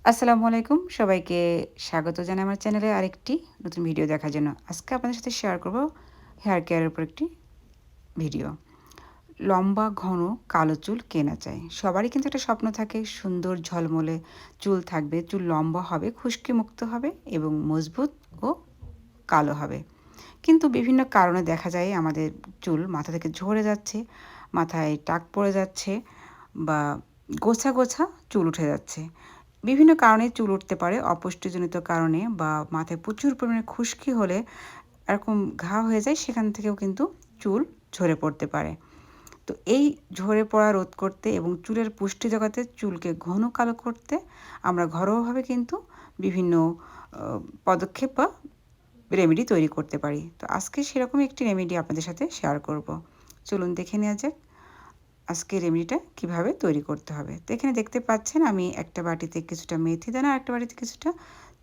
আসসালামু আলাইকুম সবাইকে স্বাগত জানাই আমার চ্যানেলে আরেকটি নতুন ভিডিও দেখার জন্য। আজকে আপনাদের সাথে শেয়ার করব হেয়ার কেয়ারের উপর একটি ভিডিও। লম্বা ঘন কালো চুল কে না চায়? সবারই কিন্তু একটা স্বপ্ন থাকে সুন্দর ঝলমলে চুল থাকবে, চুল লম্বা হবে, খুশকি মুক্ত হবে এবং মজবুত ও কালো হবে। কিন্তু বিভিন্ন কারণে দেখা যায় আমাদের চুল মাথা থেকে ঝরে যাচ্ছে, মাথায় টাক পড়ে যাচ্ছে বা গোছা, গোছা চুল উঠে যাচ্ছে। বিভিন্ন কারণে চুল উঠতে পারে, অপুষ্টিজনিত কারণে বা মাথায় প্রচুর পরিমাণে খুশকি হলে এরকম ঘা হয়ে যায়, সেখান থেকেও কিন্তু চুল ঝরে পড়তে পারে। তো এই ঝরে পড়া রোধ করতে এবং চুলের পুষ্টি জোগাতে, চুলকে ঘন কালো করতে আমরা ঘরোয়াভাবে কিন্তু বিভিন্ন পদক্ষেপ বা রেমেডি তৈরি করতে পারি। তো আজকে সেরকম একটি রেমেডি আপনাদের সাথে শেয়ার করব। চলুন দেখে নেওয়া যাক আজকে রেমেডিটা কিভাবে তৈরি করতে হবে। তো এখানে দেখতে পাচ্ছেন আমি একটা বাটিতে কিছুটা মেথি দানা আর একটা বাটিতে কিছুটা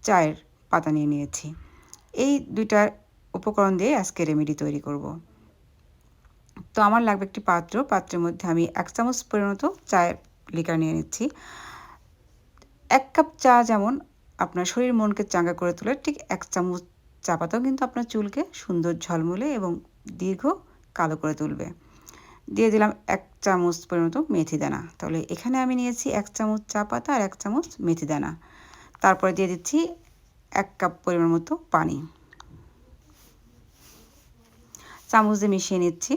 চায়ের পাতা নিয়ে নিয়েছি। এই ২টা উপকরণ দিয়ে আজকে রেমেডি তৈরি করব। তো আমার লাগবে একটি পাত্র। পাত্রের মধ্যে আমি ১ চামচ পরিমাণ চায়ের লিকার নিয়ে নিচ্ছি। ১ কাপ চা যেমন আপনার শরীর মনকে চাঙ্গা করে তোলে, ঠিক ১ চামচ চা পাতাও কিন্তু আপনার চুলকে সুন্দর ঝলমলে এবং দীর্ঘ কালো করে তুলবে। দিয়ে দিলাম ১ চামচ পরিমাণ মেথি দানা। তাহলে এখানে আমি নিয়েছি ১ চামচ চা পাতা আর ১ চামচ মেথি দানা। তারপরে দিয়ে দিচ্ছি ১ কাপ পরিমাণ মতো পানি। চামচ দিয়ে মিশিয়ে নিচ্ছি।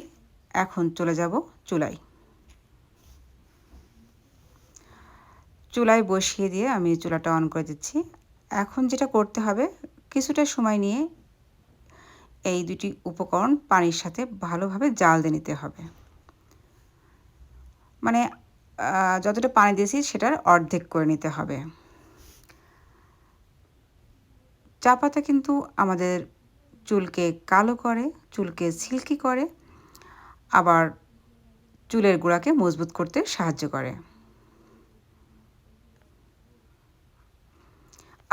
এখন চলে যাব চুলায়। চুলায় বসিয়ে দিয়ে আমি চুলাটা অন করে দিচ্ছি। এখন যেটা করতে হবে, কিছুটা সময় নিয়ে এই ২টি উপকরণ পানির সাথে ভালোভাবে জাল দিয়ে নিতে হবে। মানে যতটা পানি দিয়েছি সেটার অর্ধেক করে নিতে হবে। চা পাতা কিন্তু আমাদের চুলকে কালো করে, চুলকে সিল্কি করে, আবার চুলের গোড়াকে মজবুত করতে সাহায্য করে।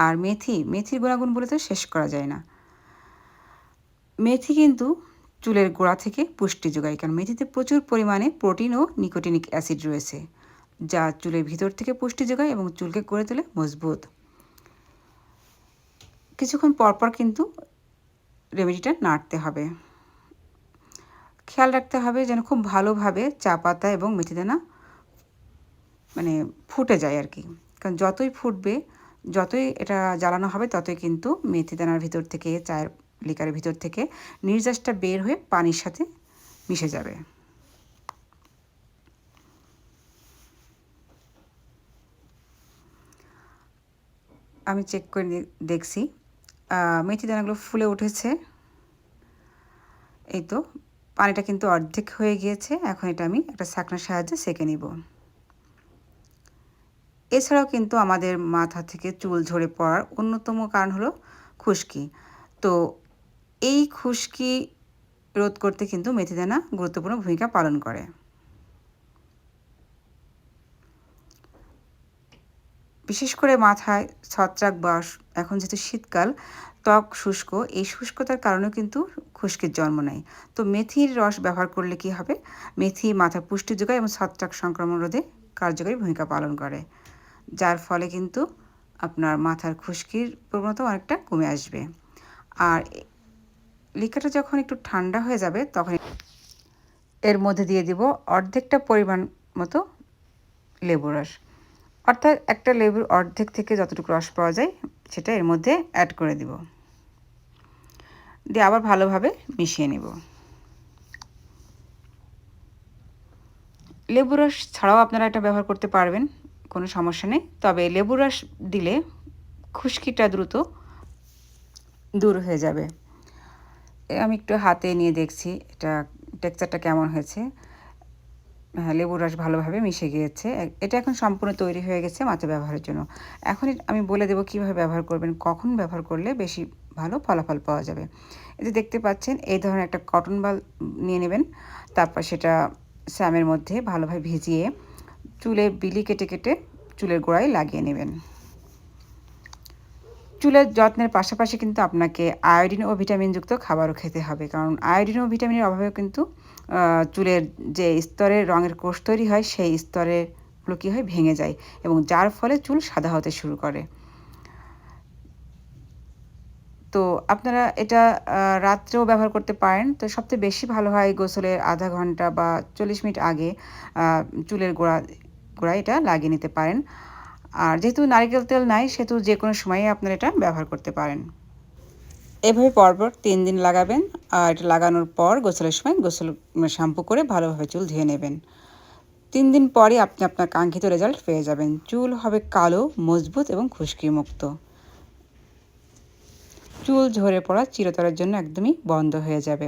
আর মেথির গুণাগুণ বলে তো শেষ করা যায় না। মেথি কিন্তু চুলের গোড়া থেকে পুষ্টি যোগায়, কারণ মেথিতে প্রচুর পরিমাণে প্রোটিন ও নিকোটিনিক অ্যাসিড রয়েছে, যা চুলের ভিতর থেকে পুষ্টি যোগায় এবং চুলকে করে তোলে মজবুত। কিছুক্ষণ পরপর কিন্তু রেমেডিটা নাড়তে হবে। খেয়াল রাখতে হবে যেন খুব ভালোভাবে চা পাতা এবং মেথি দানা ফুটে যায় আর কি। কারণ যতই ফুটবে, যতই এটা জ্বালানো হবে, ততই কিন্তু মেথি দানার ভিতর থেকে, চায়ের লিকারের ভিতর থেকে নির্যাসটা বের হয়ে পানির সাথে মিশে যাবে। আমি চেক করে দেখছি মেথি দানাগুলো ফুলে উঠেছে। এই তো পানিটা কিন্তু অর্ধেক হয়ে গিয়েছে। এখন এটা আমি একটা ছাঁকনার সাহায্যে ছেঁকে নিব। এছাড়াও কিন্তু আমাদের মাথা থেকে চুল ঝরে পড়ার অন্যতম কারণ হলো খুশকি। তো এই খুশকি রোধ করতে কিন্তু মেথি দানা গুরুত্বপূর্ণ ভূমিকা পালন করে। বিশেষ করে মাথায় ছত্রাক বা এখন যেহেতু শীতকাল, ত্বক শুষ্ক, এই শুষ্কতার কারণেও কিন্তু খুশকির জন্ম নেয়। তো মেথির রস ব্যবহার করলে কি হবে? মেথি মাথার পুষ্টি যোগায় এবং ছত্রাক সংক্রমণ রোধে কার্যকরী ভূমিকা পালন করে, যার ফলে কিন্তু আপনার মাথার খুশকির প্রবণতা অনেকটা কমে আসবে। আর লিকাটা যখন একটু ঠান্ডা হয়ে যাবে, তখন এর মধ্যে দিয়ে দিব অর্ধেকটা পরিমাণ মতো লেবুর রস। অর্থাৎ একটা লেবুর অর্ধেক থেকে যতটুকু রস পাওয়া যায় সেটা এর মধ্যে অ্যাড করে দিব। দিয়ে আবার ভালোভাবে মিশিয়ে নেব। লেবুর রস ছাড়াও আপনারা এটা ব্যবহার করতে পারবেন, কোনো সমস্যা নেই। তবে লেবুর রস দিলে খুশকিটা দ্রুত দূর হয়ে যাবে। আমি একটু হাতে নিয়ে দেখছি এটা টেক্সচারটা কেমন হয়েছে। হ্যাঁ, লেবুর রস ভালোভাবে মিশে গিয়েছে। এটা এখন সম্পূর্ণ তৈরি হয়ে গেছে মাথা ব্যবহারের জন্য। এখন আমি বলে দেব কীভাবে ব্যবহার করবেন, কখন ব্যবহার করলে বেশি ভালো ফলাফল পাওয়া যাবে। এই যে দেখতে পাচ্ছেন, এই ধরনের একটা কটন বল নিয়ে নেবেন। তারপর সেটা স্যামের মধ্যে ভালোভাবে ভিজিয়ে চুলে বিলি কেটে কেটে চুলের গোড়ায় লাগিয়ে নেবেন। চুলের যত্নের পাশাপাশি কিন্তু আপনাকে আয়োডিন ও ভিটামিনযুক্ত খাবারও খেতে হবে, কারণ আয়োডিন ও ভিটামিনের অভাবেও কিন্তু চুলের যে স্তরের রঙের কোষ তৈরি হয়, সেই স্তরের নখগুলো কী হয় ভেঙে যায় এবং যার ফলে চুল সাদা হতে শুরু করে। তো আপনারা এটা রাত্রেও ব্যবহার করতে পারেন। তো সবচেয়ে বেশি ভালো হয় গোসলের আধা ঘন্টা বা ৪০ মিনিট আগে চুলের গোড়ায় এটা লাগিয়ে নিতে পারেন। আর যেহেতু নারিকেল তেল নাই সেহেতু যেকোনো সময়ে আপনারা এটা ব্যবহার করতে পারেন। এভাবে পরপর ৩ দিন লাগাবেন। আর এটা লাগানোর পর গোসলের সময় শ্যাম্পু করে ভালোভাবে চুল ধুয়ে নেবেন। ৩ দিন পরই আপনি আপনার কাঙ্ক্ষিত রেজাল্ট পেয়ে যাবেন। চুল হবে কালো, মজবুত এবং খুশকিমুক্ত। চুল ঝরে পড়া চিরতরের জন্য একদমই বন্ধ হয়ে যাবে।